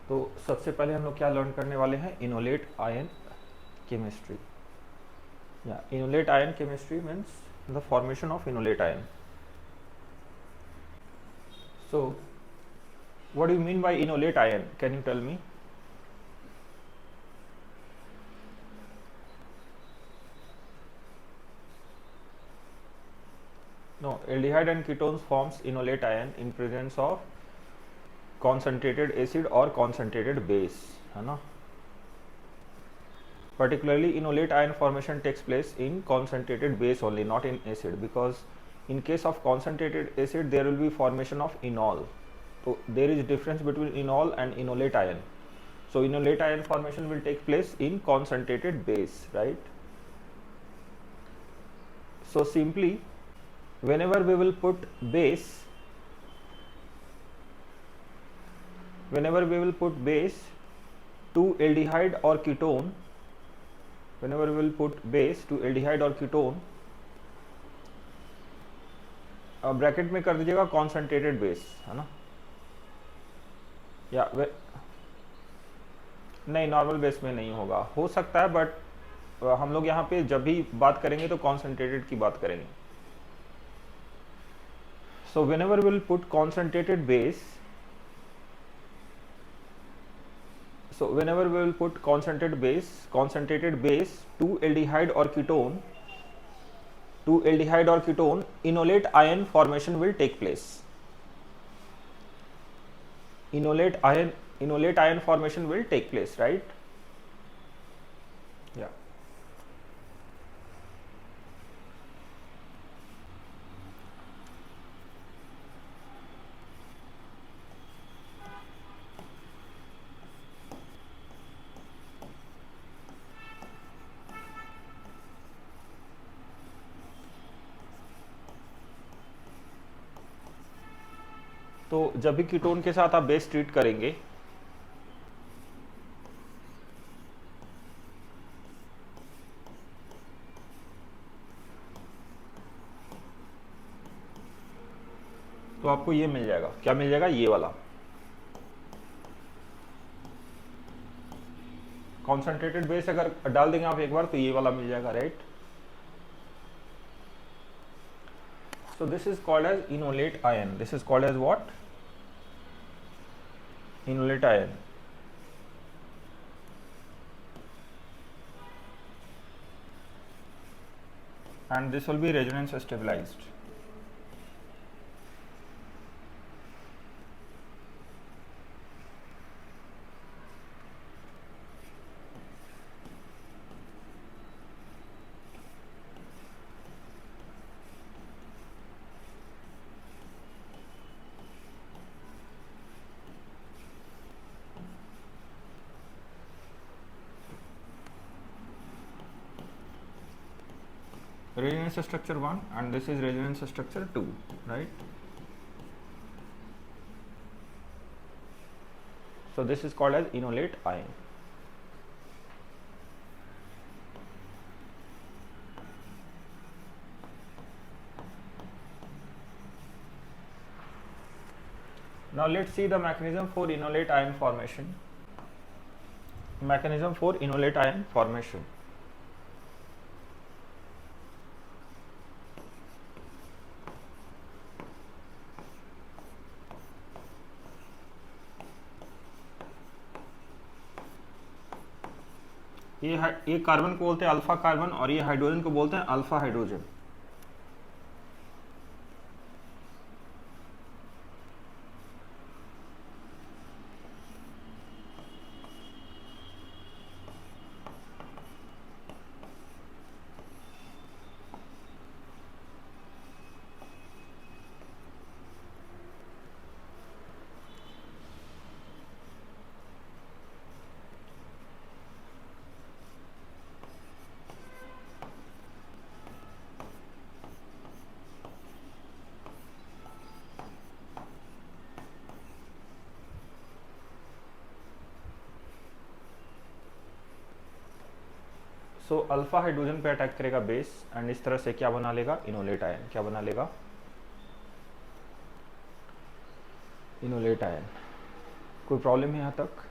तो सबसे पहले हम लोग क्या लर्न करने वाले हैं, इनोलेट आयन केमिस्ट्री। या enolate ion chemistry means the formation of enolate ion. So what do you mean by inolate ion? Can you tell me? No, aldehyde and ketones forms inolate ion in presence of concentrated acid or concentrated base, है ना. Particularly inolate ion formation takes place in concentrated base only, not in acid, because in case of concentrated acid there will be formation of enol. So there is difference between enol and inolate ion. So inolate ion formation will take place in concentrated base, right? So simply whenever we will put base to aldehyde or ketone, whenever we will put base to aldehyde or ketone, bracket में कर दीजिएगा concentrated base, है ना. या नहीं, normal base में नहीं होगा, हो सकता है, बट हम लोग यहाँ पे जब भी बात करेंगे तो कॉन्सेंट्रेटेड की बात करेंगे. So whenever we will put concentrated base, concentrated base to aldehyde or ketone, inolate ion formation will take place. Inolate ion formation will take place, right? Yeah. तो जब भी कीटोन के साथ आप बेस ट्रीट करेंगे, तो आपको ये मिल जाएगा, क्या मिल जाएगा, ये वाला कॉन्सेंट्रेटेड बेस अगर डाल देंगे आप एक बार तो ये वाला मिल जाएगा, right. So this is called as inolate ion. This is called as what? Inolate ion. And this will be resonance stabilized. Resonance structure 1 and this is resonance structure 2, right? So this is called as inolate ion. Now let's see the mechanism for inolate ion formation. Mechanism for inolate ion formation. ये carbon को बोलते हैं alpha carbon और ये hydrogen को बोलते हैं alpha hydrogen. So alpha hydrogen पे अटैक करेगा बेस एंड इस तरह से क्या बना लेगा, इनोलेट आयन. क्या बना लेगा, इनोलेट आयन. कोई प्रॉब्लम है यहाँ तक?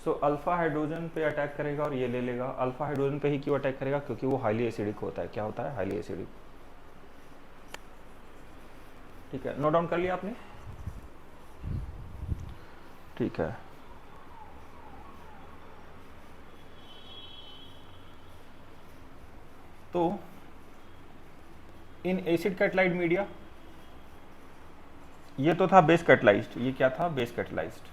सो अल्फा हाइड्रोजन पे अटैक करेगा और ये ले लेगा। अल्फा हाइड्रोजन पे ही क्यों अटैक करेगा? क्योंकि वो हाईली एसिडिक होता है। क्या होता है? Highly acidic. ठीक है, नोट डाउन कर लिया आपने? ठीक है, तो इन एसिड कैटलाइड मीडिया, ये तो था बेस कैटलाइज्ड, ये क्या था? Base catalysed.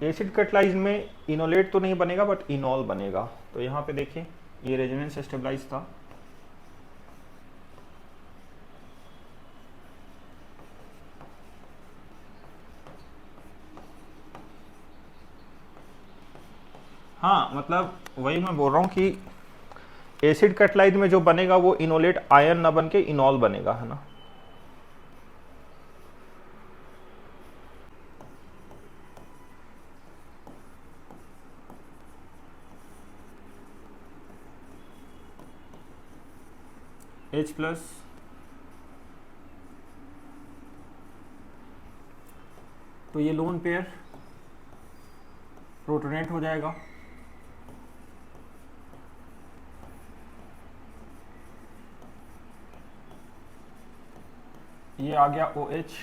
एसिड कैटलाइज्ड में इनोलेट तो नहीं बनेगा बट इनॉल बनेगा। तो यहाँ पे देखिए ये रेजोनेंस स्टेबलाइज था, हाँ मतलब वही मैं बोल रहा हूँ कि एसिड कैटलाइज्ड में जो बनेगा वो इनोलेट आयन ना बन के इनॉल बनेगा, है ना। H+, तो ये लोन पेयर प्रोटोनेट हो जाएगा, ये आ गया OH,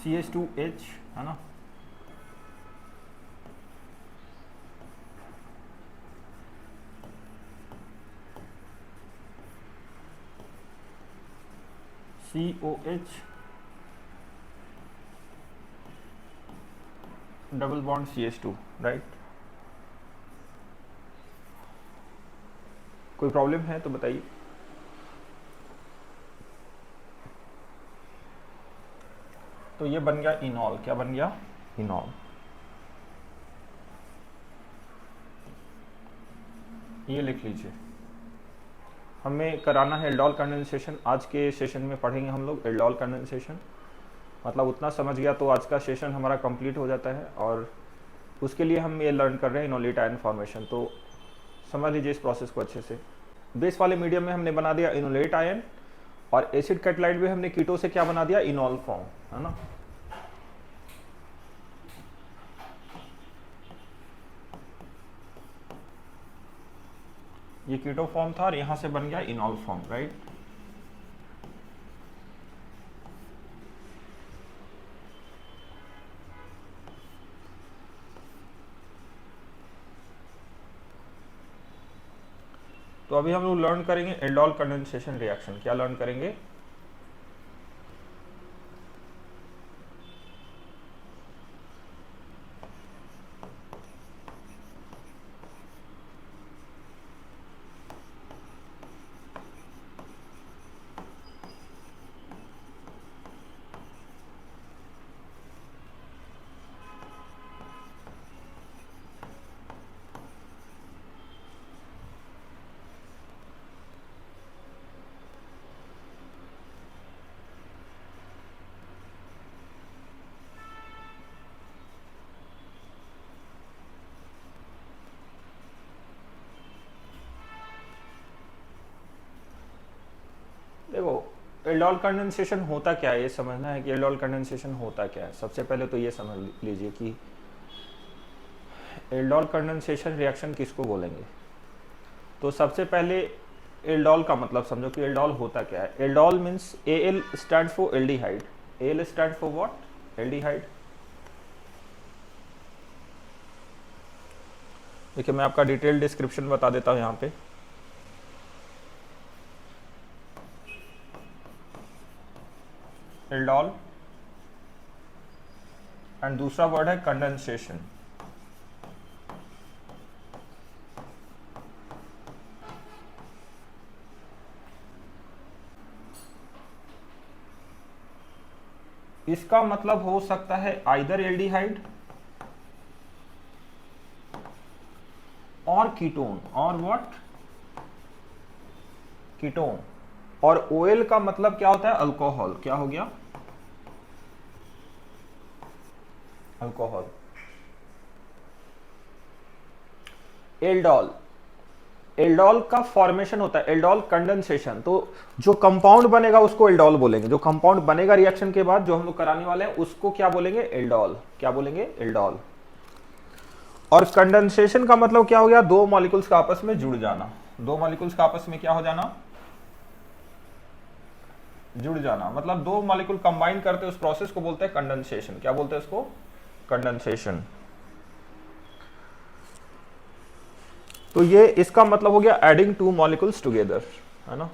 CH2H, है ना। COH double bond CH2, right. कोई प्रॉब्लम है तो बताइए। तो ये बन गया इनॉल। क्या बन गया? इनॉल। ये लिख लीजिए, हमें कराना है एल्डोल कंडेंसेशन। आज के सेशन में पढ़ेंगे हम लोग एल्डोल कंडेंसेशन। मतलब उतना समझ गया तो आज का सेशन हमारा कंप्लीट हो जाता है, और उसके लिए हम ये लर्न कर रहे हैं इनोलेट आयन फॉर्मेशन। तो समझ लीजिए इस प्रोसेस को अच्छे से। बेस वाले मीडियम में हमने बना दिया इनोलेट आयन, और एसिड कैटलाइड में हमने कीटो से क्या बना दिया? इनॉल फॉर्म, है ना। ये कीटो फॉर्म था और यहां से बन गया इनॉल फॉर्म, राइट। तो अभी हम लोग लर्न करेंगे एल्डोल कंडेंसेशन रिएक्शन। क्या लर्न करेंगे? देखो, एल्डोल कंडेंसेशन होता क्या है, ये समझना है कि एल्डोल कंडेंसेशन होता क्या है। सबसे पहले तो ये समझ लीजिए कि एल्डोल कंडेंसेशन रिएक्शन किसको बोलेंगे। तो सबसे पहले एल्डोल का मतलब समझो कि एल्डोल होता क्या है। Aldol means Al stand for aldehyde. Al stand for what? Aldehyde. देखिए मैं आपका डिटेल डिस्क्रिप्शन बता देता हूँ यहाँ पे। एल्डोल एंड दूसरा वर्ड है कंडेंसेशन। इसका मतलब हो सकता है आइदर एल्डिहाइड और कीटोन, और व्हाट? कीटोन। और OL का मतलब क्या होता है? अल्कोहल। क्या हो गया? अल्कोहल। एल्डोल, एल्डोल का फॉर्मेशन होता है, एल्डोल कंडेंसेशन। तो जो कंपाउंड बनेगा उसको एल्डोल बोलेंगे, जो कंपाउंड बनेगा रिएक्शन के बाद जो हम लोग कराने वाले हैं उसको क्या बोलेंगे, एल्डोल। क्या बोलेंगे, एल्डोल। और कंडेंसेशन का मतलब क्या हो गया, दो मॉलिक्यूल्स का आपस में जुड़ जाना, दो मॉलिक्यूल्स का आपस में क्या हो जाना, जुड़ जाना। मतलब दो मॉलिक्यूल कंबाइन करते उस प्रोसेस को बोलते हैं कंडेंसेशन। क्या बोलते हैं उसको, कंडेंसेशन। तो ये इसका मतलब हो गया एडिंग टू मॉलिक्यूल्स टुगेदर, है ना।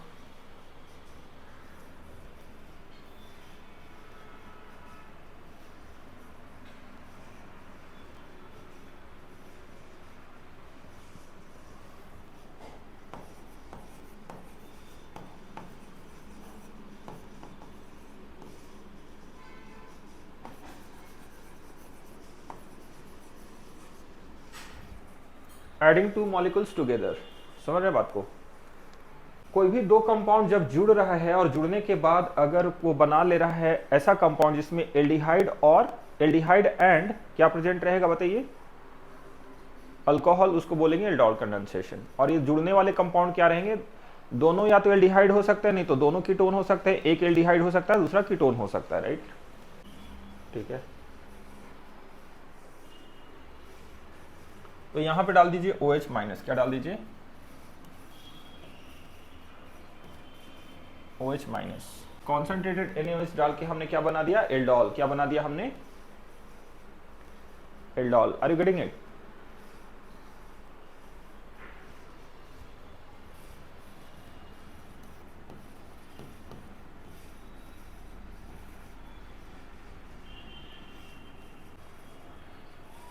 एडिंग टू मॉलिक्यूल्स टुगेदर, समझ रहे बात को। कोई भी दो कंपाउंड जब जुड़ रहा है और जुड़ने के बाद अगर वो बना ले रहा है ऐसा कंपाउंड जिसमें एल्डिहाइड और एल्डिहाइड एंड क्या प्रेजेंट रहेगा बताइए, अल्कोहल, उसको बोलेंगे एल्डोल कंडेंसेशन। और ये जुड़ने वाले कंपाउंड क्या रहेंगे, दोनों या तो एल्डिहाइड हो सकते हैं, नहीं तो दोनों कीटोन हो सकते हैं, एक एल्डिहाइड हो सकता है दूसरा कीटोन हो सकता है, राइट। ठीक है, तो यहां पे डाल दीजिए OH माइनस, क्या डाल दीजिए, OH माइनस। कॉन्सेंट्रेटेड NaOH डाल के हमने क्या बना दिया, एल्डोल। क्या बना दिया हमने, aldol. Are you getting it.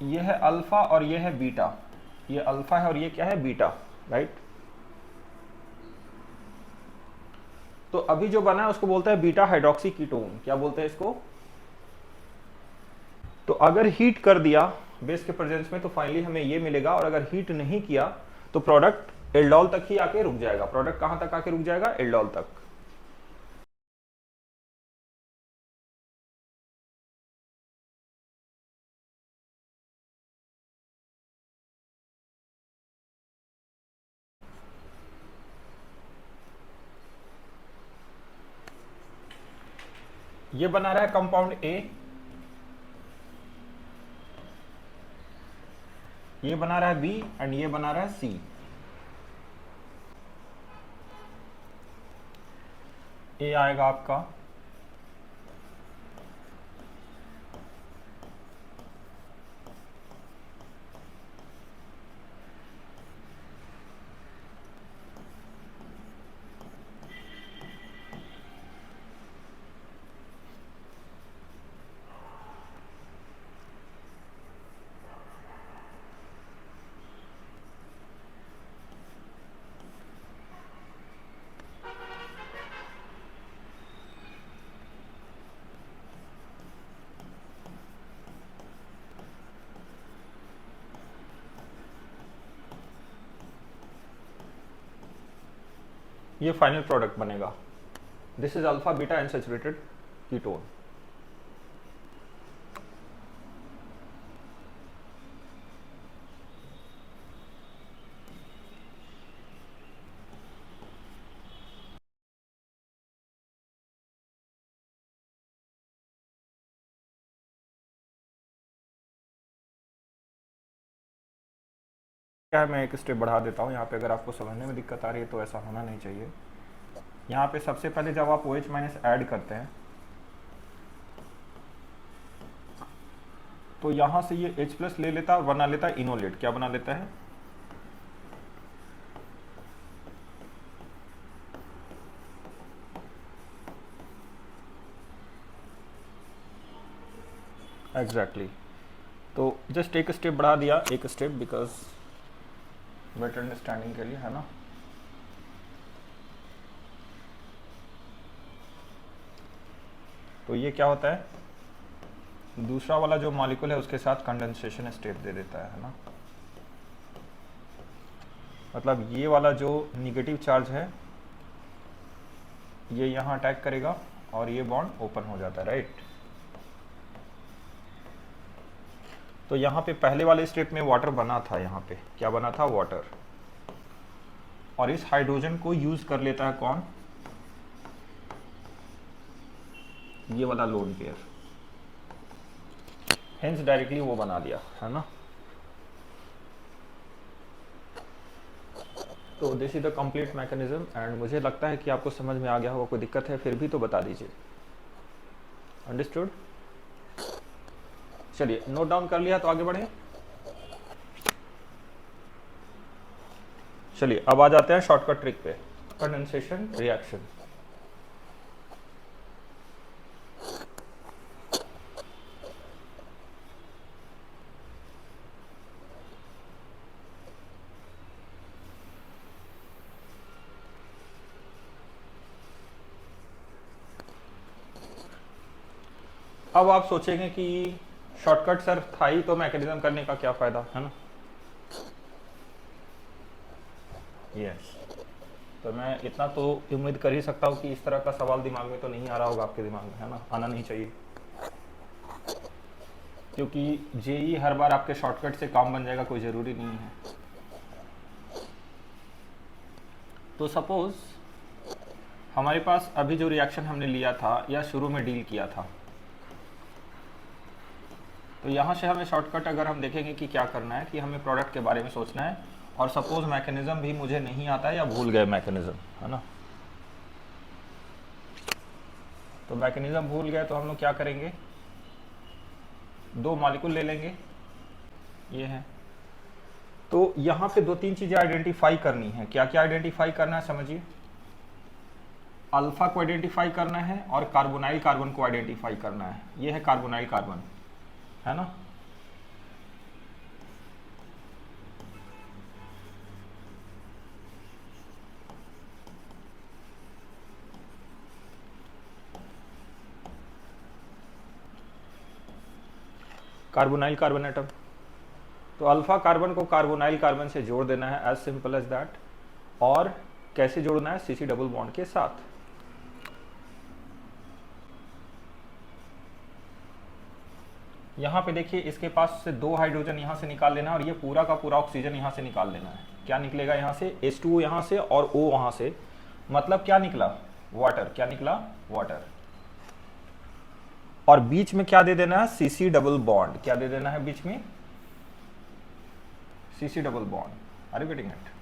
ये है अल्फा और ये है बीटा, ये अल्फा है और ये क्या है, बीटा, राइट। तो अभी जो बना है उसको बोलते हैं बीटा हाइड्रोक्सी कीटोन। क्या बोलते हैं इसको। तो अगर हीट कर दिया बेस के प्रेजेंस में तो फाइनली हमें ये मिलेगा, और अगर हीट नहीं किया तो प्रोडक्ट एल्डोल तक ही आके रुक जाएगा। प्रोडक्ट कहां तक आके रुक जाएगा, एल्डोल तक। ये बना रहा है कंपाउंड ए, ये बना रहा है बी एंड ये बना रहा है सी। ए आएगा आपका ये फाइनल प्रोडक्ट बनेगा। This is alpha beta unsaturated ketone. क्या है, मैं एक स्टेप बढ़ा देता हूँ यहाँ पे, अगर आपको समझने में दिक्कत आ रही है तो ऐसा होना नहीं चाहिए। यहाँ पे सबसे पहले जब आप OH माइनस ऐड करते हैं तो यहाँ से ये H प्लस ले लेता है और बना लेता है इनोलेट। क्या बना लेता है, एग्जैक्टली। तो जस्ट एक स्टेप बढ़ा दिया, एक स्टेप, बिकॉज बेटर अंडरस्टैंडिंग के लिए, है ना। तो ये क्या होता है, दूसरा वाला जो मॉलिक्यूल है उसके साथ कंडेंसेशन स्टेप दे देता है ना। मतलब ये वाला जो निगेटिव चार्ज है ये यहाँ अटैक करेगा और ये बॉन्ड ओपन हो जाता है, राइट। तो यहाँ पे पहले वाले स्टेप में वाटर बना था, यहाँ पे क्या बना था, वाटर, और इस हाइड्रोजन को यूज कर लेता है कौन, ये वाला लोन पेयर, हेंस डायरेक्टली वो बना दिया है ना। तो this is the complete mechanism and मुझे लगता है कि आपको समझ में आ गया होगा। कोई दिक्कत है फिर भी तो बता दीजिए। अंडरस्टूड? चलिए नोट डाउन कर लिया तो आगे बढ़े। चलिए अब आ जाते हैं शॉर्टकट ट्रिक पे, कंडेंसेशन रिएक्शन। अब आप सोचेंगे कि शॉर्टकट सर था ही तो मैकेनिज्म करने का क्या फायदा, है ना। यस, तो मैं इतना तो उम्मीद कर ही सकता हूँ कि इस तरह का सवाल दिमाग में तो नहीं आ रहा होगा आपके दिमाग में, है ना, आना नहीं चाहिए, क्योंकि जेई हर बार आपके शॉर्टकट से काम बन जाएगा कोई ज़रूरी नहीं है। तो सपोज हमारे पास अभी जो रिएक्शन हमने लिया था या शुरू में डील किया था, तो यहाँ से हमें शॉर्टकट अगर हम देखेंगे कि क्या करना है, कि हमें प्रोडक्ट के बारे में सोचना है, और सपोज मैकेनिज्म भी मुझे नहीं आता है या भूल गए मैकेनिज्म, है ना। तो मैकेनिज्म भूल गए तो हम लोग क्या करेंगे, दो मॉलिक्यूल ले लेंगे, ये है। तो यहाँ पे दो तीन चीज़ें आइडेंटिफाई करनी है। क्या क्या आइडेंटिफाई करना है समझिए, अल्फा को आइडेंटिफाई करना है और कार्बोनाइल कार्बन को आइडेंटिफाई करना है। ये है कार्बोनाइल कार्बन, है ना। कार्बोनाइल कार्बन एटम, तो अल्फा कार्बन को कार्बोनाइल कार्बन से जोड़ देना है, एज सिंपल एज दैट। और कैसे जोड़ना है, सीसी डबल बॉन्ड के साथ। यहाँ पे देखिए इसके पास से दो हाइड्रोजन यहाँ से निकाल लेना है, और ये पूरा का पूरा ऑक्सीजन यहाँ से निकाल लेना है। क्या निकलेगा यहाँ से, H2O यहाँ से और O वहाँ से, मतलब क्या निकला, वाटर। क्या निकला, वाटर। और बीच में क्या दे देना है, सीसी डबल बॉन्ड। क्या दे देना है बीच में, CC double bond. Are you getting it?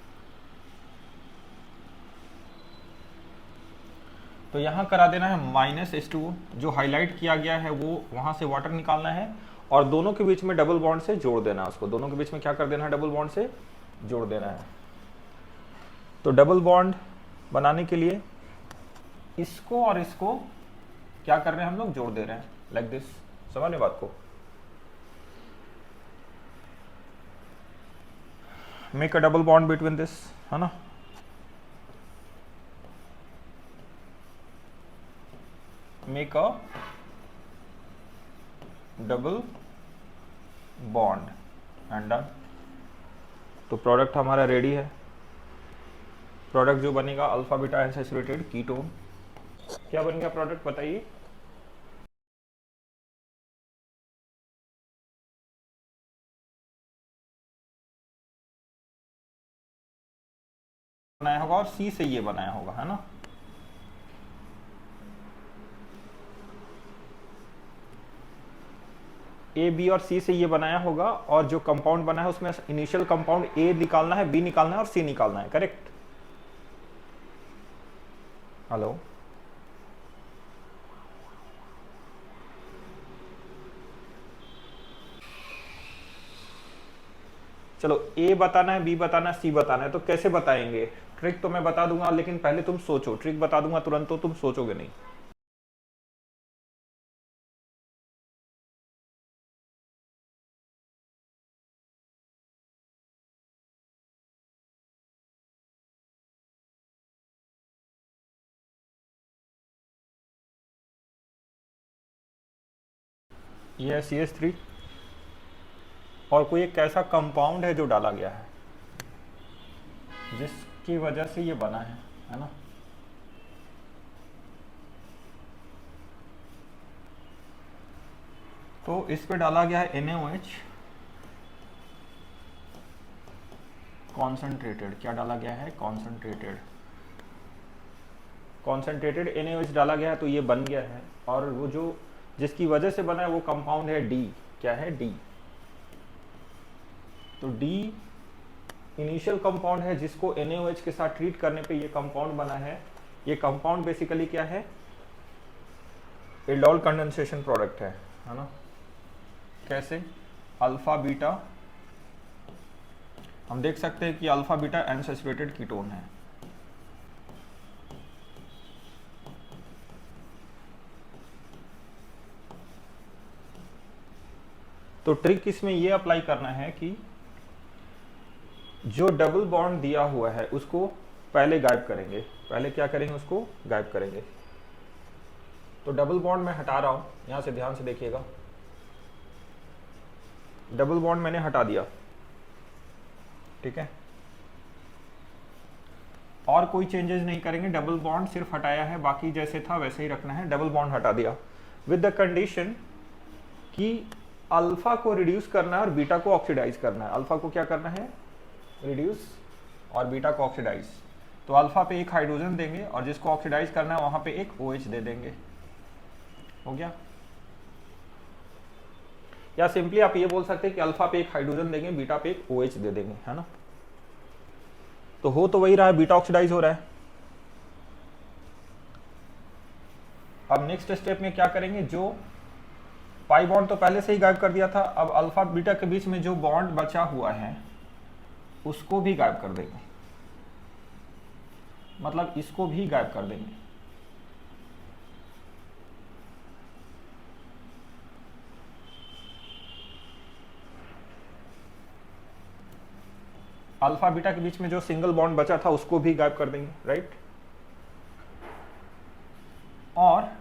तो यहाँ करा देना है -H2O, जो हाईलाइट किया गया है वो वहाँ से वाटर निकालना है, और दोनों के बीच में डबल बॉन्ड से जोड़ देना है उसको। दोनों के बीच में क्या कर देना है, डबल बॉन्ड से जोड़ देना है। तो डबल बॉन्ड बनाने के लिए इसको और इसको क्या कर रहे हैं हम लोग, जोड़ दे रहे हैं, लाइक दिस। समझ में बात को, make a double bond between this, है ना। Make a double bond and done. तो प्रोडक्ट हमारा रेडी है। प्रोडक्ट जो बनेगा अल्फा बीटा अनसैचुरेटेड कीटोन। क्या बन गया प्रोडक्ट बताइए, बनाया होगा और सी से ये बनाया होगा, है ना। ए बी और सी से ये बनाया होगा, और जो कंपाउंड बना है उसमें इनिशियल कंपाउंड ए निकालना है, बी निकालना है और सी निकालना है, करेक्ट। हेलो, चलो ए बताना है, बी बताना है, सी बताना है, तो कैसे बताएंगे। ट्रिक तो मैं बता दूंगा, लेकिन पहले तुम सोचो। ट्रिक बता दूंगा तुरंत तो तुम सोचोगे नहीं। ये है CH3, और कोई एक ऐसा कंपाउंड है जो डाला गया है जिसकी वजह से ये बना है ना। तो इस पे डाला गया है NaOH, कॉन्सेंट्रेटेड, क्या डाला गया है, कॉन्सेंट्रेटेड NaOH डाला गया है, तो ये बन गया है। और वो जो जिसकी वजह से बना है वो कंपाउंड है डी, क्या है, डी। तो डी इनिशियल कंपाउंड है जिसको NaOH के साथ ट्रीट करने पे ये कंपाउंड बना है। ये कंपाउंड बेसिकली क्या है, एल्डोल कंडेंसेशन प्रोडक्ट है ना। कैसे, अल्फा बीटा, हम देख सकते हैं कि अल्फा बीटा अनसैचुरेटेड कीटोन है। तो ट्रिक इसमें ये अप्लाई करना है कि जो डबल बॉन्ड दिया हुआ है उसको पहले गायब करेंगे। पहले क्या करेंगे, उसको गायब करेंगे। तो डबल बॉन्ड मैं हटा रहा हूं, यहां से ध्यान से देखिएगा। डबल बॉन्ड मैंने हटा दिया, ठीक है। और कोई चेंजेस नहीं करेंगे, डबल बॉन्ड सिर्फ हटाया है, बाकी जैसे था वैसे ही रखना है। डबल बॉन्ड हटा दिया विद द कंडीशन कि अल्फा को रिड्यूस करना है और बीटा को ऑक्सीडाइज करना है। अल्फा को क्या करना है, रिड्यूस, और बीटा को ऑक्सीडाइज। तो अल्फा पे एक हाइड्रोजन देंगे और जिसको ऑक्सीडाइज करना है वहां पे एक OH दे देंगे, हो गया। या सिंपली आप ये बोल सकते हैं कि अल्फा पे एक हाइड्रोजन देंगे, बीटा पे एक OH दे देंगे, है ना। तो हो तो वही रहा है, बीटा ऑक्सीडाइज हो रहा है। अब नेक्स्ट स्टेप में क्या करेंगे, जो पाई बॉन्ड तो पहले से ही गायब कर दिया था, अब अल्फा बीटा के बीच में जो बॉन्ड बचा हुआ है उसको भी गायब कर देंगे, मतलब इसको भी गायब कर देंगे। अल्फा बीटा के बीच में जो सिंगल बॉन्ड बचा था उसको भी गायब कर देंगे, राइट। और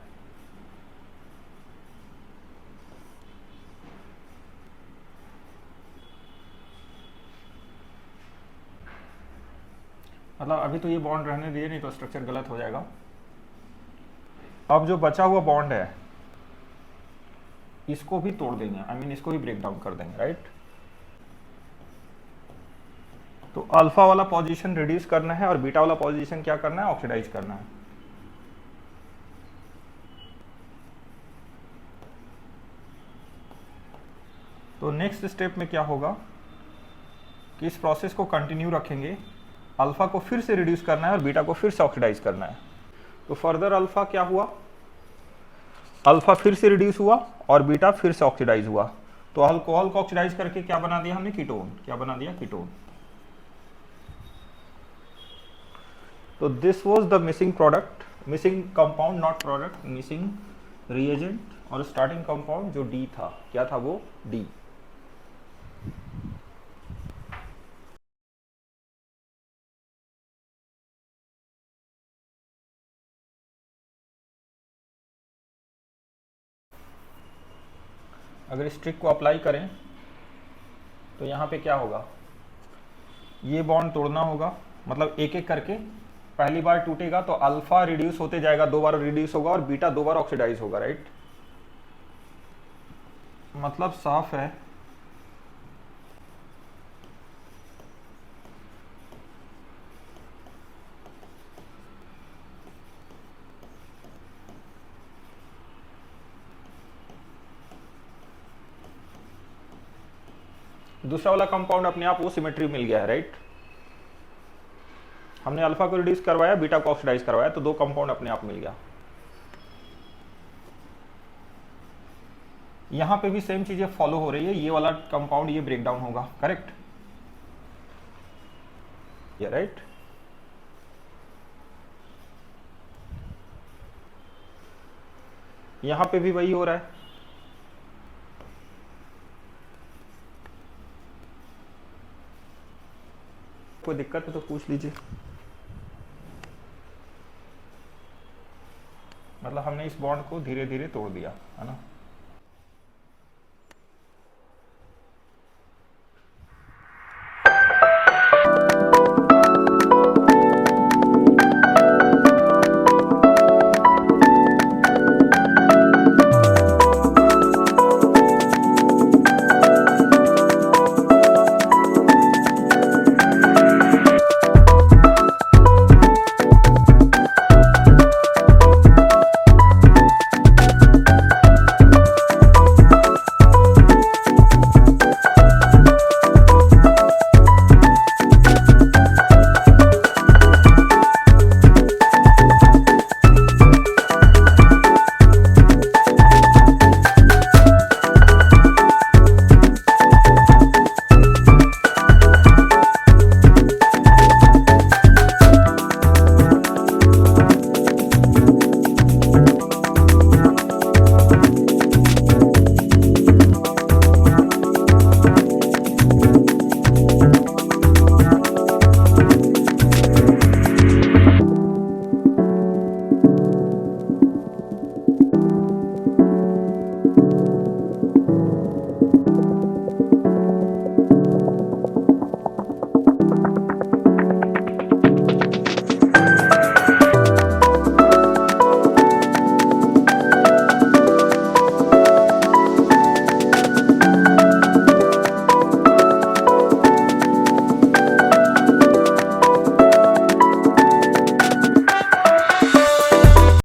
मतलब अभी तो ये बॉन्ड रहने दिए, नहीं तो स्ट्रक्चर गलत हो जाएगा। अब जो बचा हुआ बॉन्ड है इसको भी तोड़ देंगे, आई मीन इसको भी ब्रेक डाउन कर देंगे, राइट। तो अल्फा वाला पोजीशन रिड्यूस करना है और बीटा वाला पोजीशन क्या करना है, ऑक्सीडाइज करना है। तो नेक्स्ट स्टेप में क्या होगा कि इस प्रोसेस को कंटिन्यू रखेंगे। अल्फा को फिर से रिड्यूस करना है और बीटा को फिर से ऑक्सीडाइज करना है। तो फर्दर अल्फा क्या हुआ, अल्फा फिर से रिड्यूस हुआ और बीटा फिर से ऑक्सीडाइज हुआ। तो अल्कोहल को ऑक्सीडाइज करके क्या बना दिया हमने, कीटोन। क्या बना दिया, कीटोन। तो this was the missing product, missing compound, not product, missing reagent. और स्टार्टिंग कंपाउंड जो डी था, क्या था वो, डी। अगर इस ट्रिक को अप्लाई करें तो यहाँ पे क्या होगा, ये बॉन्ड तोड़ना होगा, मतलब एक एक करके। पहली बार टूटेगा तो अल्फा रिड्यूस होते जाएगा, 2 बार रिड्यूस होगा और बीटा 2 बार ऑक्सीडाइज होगा, राइट। मतलब साफ है दूसरा वाला कंपाउंड अपने आप वो सिमेट्री मिल गया है, राइट। हमने अल्फा को रिड्यूस करवाया, बीटा को ऑक्सीडाइज करवाया, तो 2 कंपाउंड अपने आप मिल गया। यहां पे भी सेम चीजें फॉलो हो रही है। ये वाला कंपाउंड ये ब्रेक डाउन होगा, करेक्ट, ये राइट। यहां पे भी वही हो रहा है। कोई दिक्कत है तो पूछ लीजिए। मतलब हमने इस बॉन्ड को धीरे धीरे तोड़ दिया, है ना।